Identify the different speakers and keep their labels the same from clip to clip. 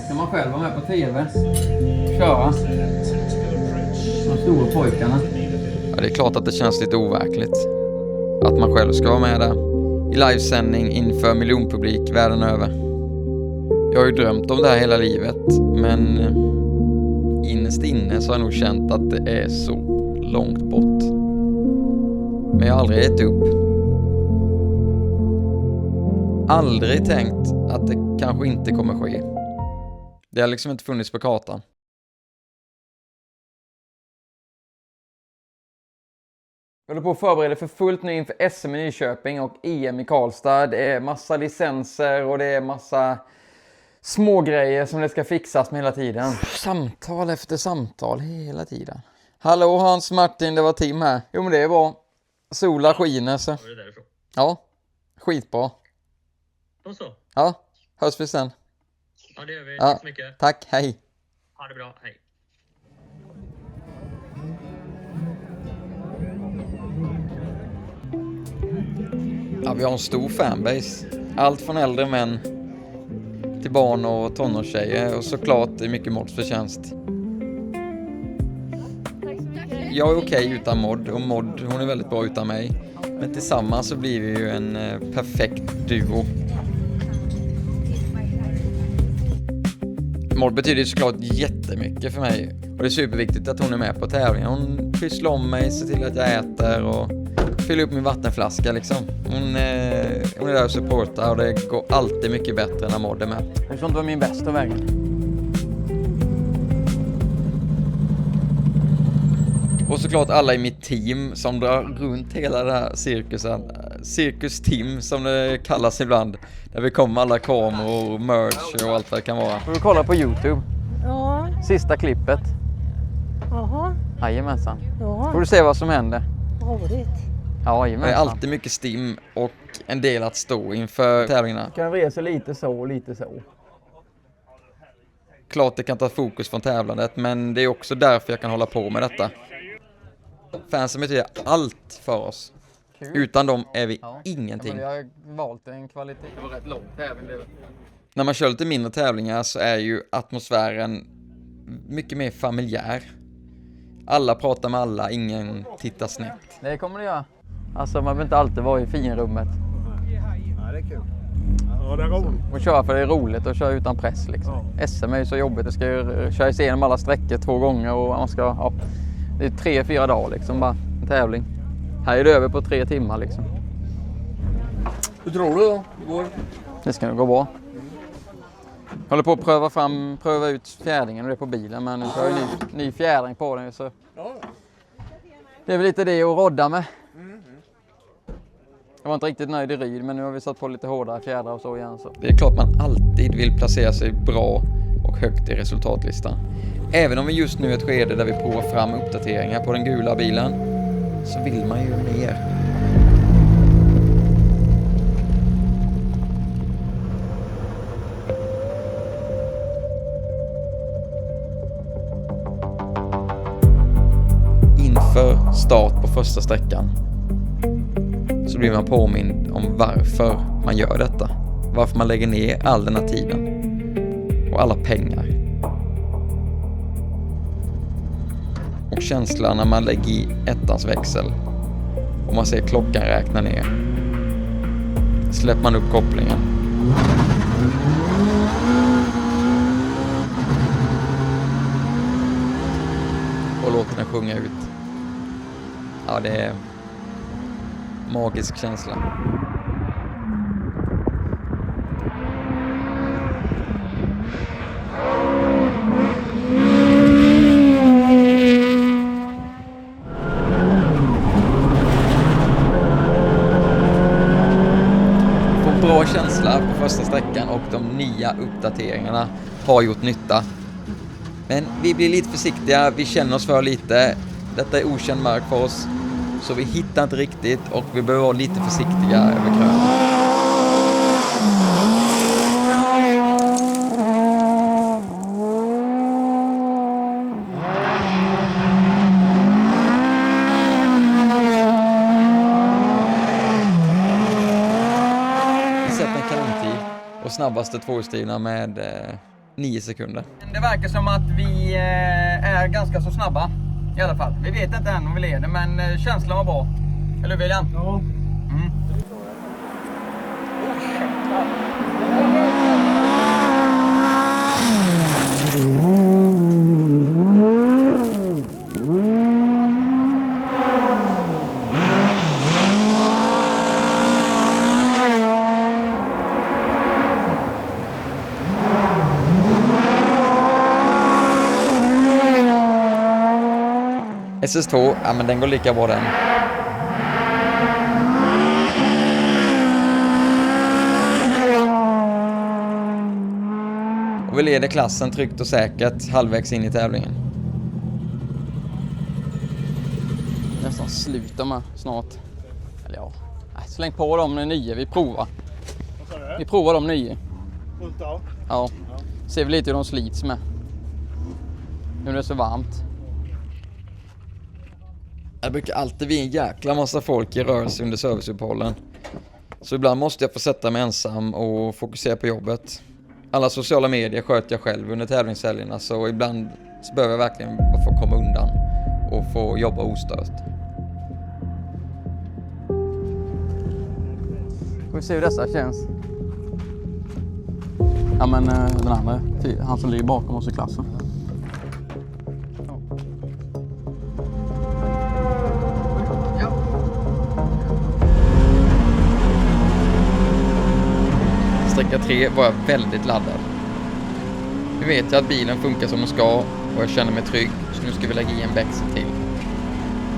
Speaker 1: Ska man själv vara med på tv? Köra. De stora pojkarna.
Speaker 2: Ja, det är klart att det känns lite overkligt. Att man själv ska vara med där. I livesändning inför miljonpublik världen över. Jag har ju drömt om det här hela livet. Men innerst inne så har jag nog känt att det är så långt bort. Men jag har aldrig gett upp. Aldrig tänkt att det kanske inte kommer ske. Det har liksom inte funnits på kartan.
Speaker 1: Jag håller på att förbereda för fullt nu inför SM i Nyköping och EM i Karlstad. Det är massa licenser och det är massa små grejer som det ska fixas med hela tiden. Samtal efter samtal hela tiden. Hallå Hans Martin, det var Tim här. Jo men det är bra. Sola skiner så.
Speaker 3: Var det därifrån?
Speaker 1: Ja, skitbra.
Speaker 3: Då så.
Speaker 1: Ja, hörs vi sen.
Speaker 3: Ja, det gör vi.
Speaker 1: Ja.
Speaker 3: Tack så mycket.
Speaker 1: Tack, hej.
Speaker 3: Ha det bra. Hej.
Speaker 2: Ja, vi har en stor fanbase. Allt från äldre män till barn och tonårstjejer och såklart det är mycket Mods förtjänst. Jag är okej utan Mod och Mod hon är väldigt bra utan mig. Men tillsammans så blir vi ju en perfekt duo. Mod betyder ju såklart jättemycket för mig. Och det är superviktigt att hon är med på tävlingen. Hon pysslar om mig, ser till att jag äter och fyller upp min vattenflaska liksom. Hon är där och supportar och det går alltid mycket bättre när Mod är med.
Speaker 1: Det sånt var min bästa väg.
Speaker 2: Och såklart alla i mitt team som drar runt hela den här cirkusen. Cirkus Team som det kallas ibland. Där vi kommer alla kameror och merch och allt vad det kan vara.
Speaker 1: Får du kolla på YouTube?
Speaker 4: Ja,
Speaker 1: Sista klippet.
Speaker 4: jaha,
Speaker 1: Jajamensan. Får
Speaker 4: ja,
Speaker 1: du se vad som händer.
Speaker 4: roligt.
Speaker 1: Ja,
Speaker 2: Det är
Speaker 1: jajamensan.
Speaker 2: alltid mycket stim och en del att stå inför tävlingarna.
Speaker 1: Kan resa lite så och lite så.
Speaker 2: Klart det kan ta fokus från tävlandet men det är också därför jag kan hålla på med detta. Fansen betyder allt för oss.
Speaker 1: Kul.
Speaker 2: Utan dem är vi
Speaker 1: Ja.
Speaker 2: ingenting.
Speaker 1: Jag har valt en kvalitet. Det var rätt lång tävling.
Speaker 2: När man kör lite mindre tävlingar så är ju atmosfären mycket mer familjär. Alla pratar med alla, ingen tittar snett.
Speaker 1: Det kommer det göra. Alltså man behöver inte alltid vara i finrummet.
Speaker 5: Ja, det är kul. Ja, det är roligt.
Speaker 1: Och köra för det är roligt och köra utan press liksom. SM är ju så jobbigt. Det ska ju köras igenom alla sträckor 2 gånger och man ska, ja, det är 3-4 dagar liksom bara en tävling. Här är det över på 3 timmar liksom.
Speaker 5: Hur tror du då? Det går?
Speaker 1: Det ska nog gå bra. Jag håller på att pröva ut fjädringen och det på bilen men nu kör ju ny fjädring på den så.
Speaker 5: Ja.
Speaker 1: Det är väl lite det att rodda med. Jag var inte riktigt nöjd i Ryd men nu har vi satt på lite hårdare fjädrar och så igen så.
Speaker 2: Det är klart man alltid vill placera sig bra och högt i resultatlistan. Även om vi just nu är ett skede där vi provar fram uppdateringar på den gula bilen så vill man ju mer. Inför start på första sträckan så blir man påmind om varför man gör detta. Varför man lägger ner all den här tiden och alla pengar. Och känslan när man lägger i ettans växel och man ser klockan räkna ner. Släpper man upp kopplingen. Och låter den sjunga ut. Ja, det är magisk känsla. Får bra känsla på första sträckan och de nya uppdateringarna har gjort nytta. Men vi blir lite försiktiga, vi känner oss för lite. Detta är okänd mark för oss. Så vi hittar inte riktigt och vi behöver vara lite försiktiga över krönet. Vi sätter en kanontid och snabbaste tvåhjulsdrivna med 9 sekunder.
Speaker 1: Det verkar som att vi är ganska så snabba i alla fall. Vi vet inte än om vi leder, men känslan var bra. Eller William?
Speaker 5: Ja.
Speaker 1: Mm.
Speaker 2: SS2, ja men den går lika bra den. Och vi leder klassen tryggt och säkert halvvägs in i tävlingen.
Speaker 1: Nästan slutar med snart. Eller ja, släng på de 9, vi provar.
Speaker 5: Vad sa du?
Speaker 1: Vi provar de 9.
Speaker 5: Fullt av?
Speaker 1: Ja, ser vi lite hur de slits med. Nu är det så varmt.
Speaker 2: Det brukar alltid bli en jäkla massa folk i rörelse under serviceuppehållen. Så ibland måste jag få sätta mig ensam och fokusera på jobbet. Alla sociala medier sköter jag själv under tävlingshelgerna, så ibland så behöver jag verkligen få komma undan och få jobba ostört.
Speaker 1: Får vi se hur dessa känns. Ja men den andra, han som ligger bakom oss i klassen.
Speaker 2: Sträcka 3 var jag väldigt laddad. Nu vet jag att bilen funkar som den ska och jag känner mig trygg, så nu ska vi lägga i en växel till.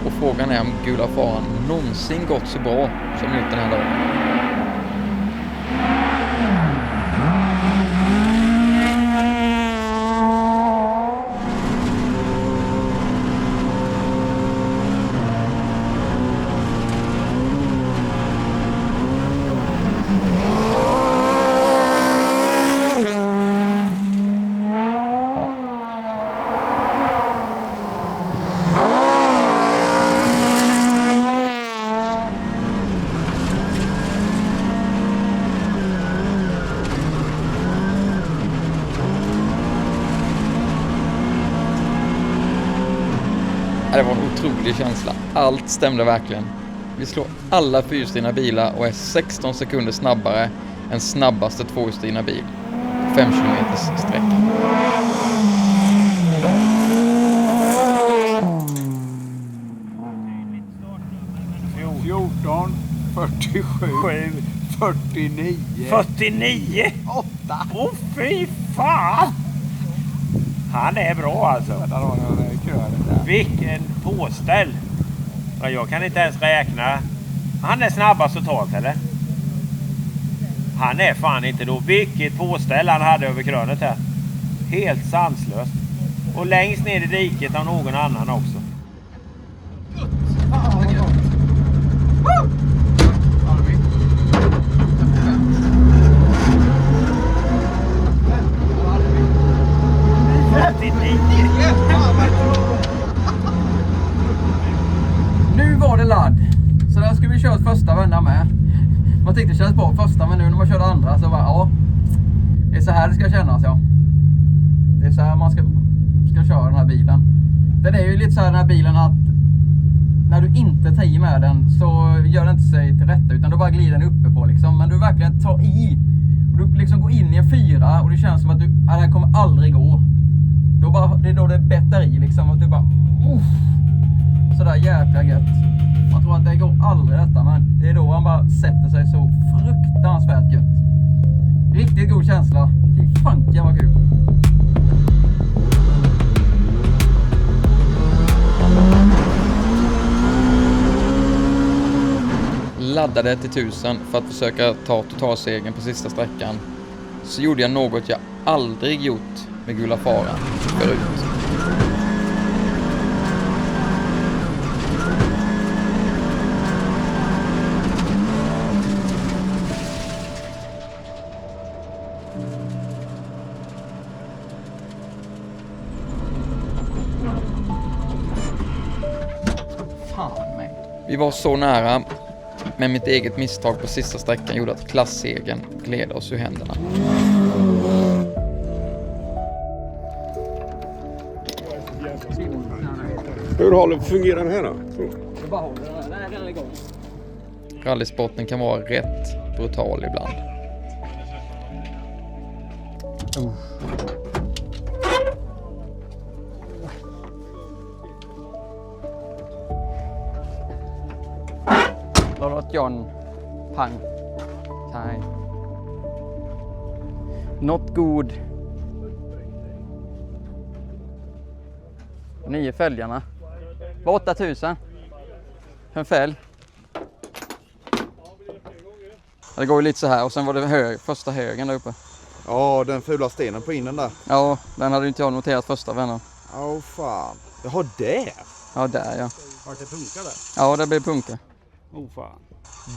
Speaker 2: Och frågan är om Gula Faran någonsin gått så bra som ut den här dagen. Det var en otrolig känsla. Allt stämde verkligen. Vi slår alla fyrhjulsdrivna bilar och är 16 sekunder snabbare än snabbaste tvåhjulsdrivna bil. 5 kilometers sträcka.
Speaker 5: Fjorton, 47, 49.
Speaker 3: 49!
Speaker 5: 8.
Speaker 3: Åh fy fan! Han är bra alltså. Vilken påställ. Ja, jag kan inte ens räkna. Han är snabbast totalt eller? Han är fan inte då. Vilket påställ han hade över krönet här. Helt sanslöst. Och längst ner i diket av någon annan också.
Speaker 1: Nu var det ladd. Så där skulle vi köra första vändan med. Man tyckte det kändes bra första, men nu när man körde andra så bara ja. Det är så här det ska kännas, ja. Det är så här man ska köra den här bilen. Det är ju lite så här den här bilen att när du inte tar i med den så gör den inte sig till rätta, utan då bara glider den uppe på liksom. Men du verkligen tar i och du liksom går in i en 4 och det känns som att det här kommer aldrig gå. Det är då det bettar i liksom, att du bara sådär jäkla gött. Man tror att det går aldrig detta, men det är då han bara sätter sig så fruktansvärt gött. Riktigt god känsla. Fy fanken vad kul.
Speaker 2: Laddade till 1000 för att försöka ta totalsegern på sista sträckan, så gjorde jag något jag aldrig gjort med Gula Faran förut.
Speaker 1: Fan mig.
Speaker 2: Vi var så nära, Men mitt eget misstag på sista sträckan gjorde att klassegern gled oss ur händerna.
Speaker 3: Hur fungerar den här då?
Speaker 2: Rallysporten kan vara rätt brutal ibland.
Speaker 1: Låt John pang. Nej. Not good. 9 fälgarna. Var 8000. För en fälg. Det går ju lite så här och sen var det första högen där uppe.
Speaker 6: Ja, den fula stenen på innen där.
Speaker 1: Ja, den hade inte jag noterat första vänner.
Speaker 6: Åh fan. Jaha, där.
Speaker 1: Ja, där ja.
Speaker 5: Var det punka där?
Speaker 1: Ja, det blev punka.
Speaker 5: Fan.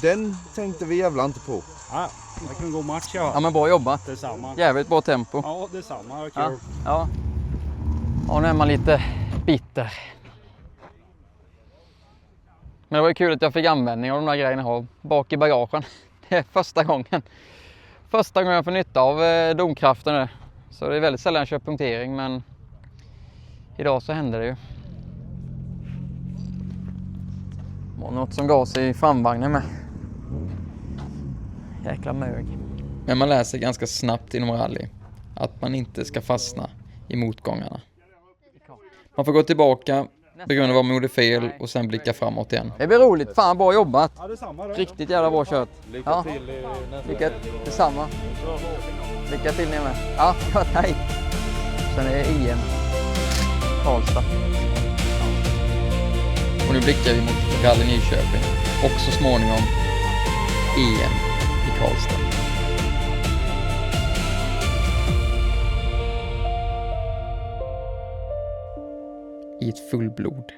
Speaker 6: Den tänkte vi jävla inte på.
Speaker 5: Ja, det kan gå match
Speaker 1: Ja, men bra jobbat.
Speaker 5: Detsamma.
Speaker 1: Jävligt bra tempo.
Speaker 5: Ja, detsamma. Kul.
Speaker 1: Ja, ja. Och nu är man lite bitter. Men det var ju kul att jag fick användning av de där grejerna jag har bak i bagagen. Det är första gången. Första gången jag får nytta av domkraften nu. Så det är väldigt sällan jag kör punktering, men idag så hände det ju. Det var något som gav sig i framvagnen med. Jäkla mög.
Speaker 2: Men man lär sig ganska snabbt inom rally att man inte ska fastna i motgångarna. Man får gå tillbaka, begrunda vad man gjorde fel och sen blicka framåt igen.
Speaker 1: Det blir roligt. Fan, bra jobbat.
Speaker 5: Ja, detsamma då.
Speaker 1: Riktigt jävla bra kört. Lycka till Lycka detsamma. Lycka till ni med. Ja, hej. Sen är det EM Karlstad.
Speaker 2: Och nu blickar vi mot Rally Nyköping och så småningom EM i Karlstad. I ett fullblod.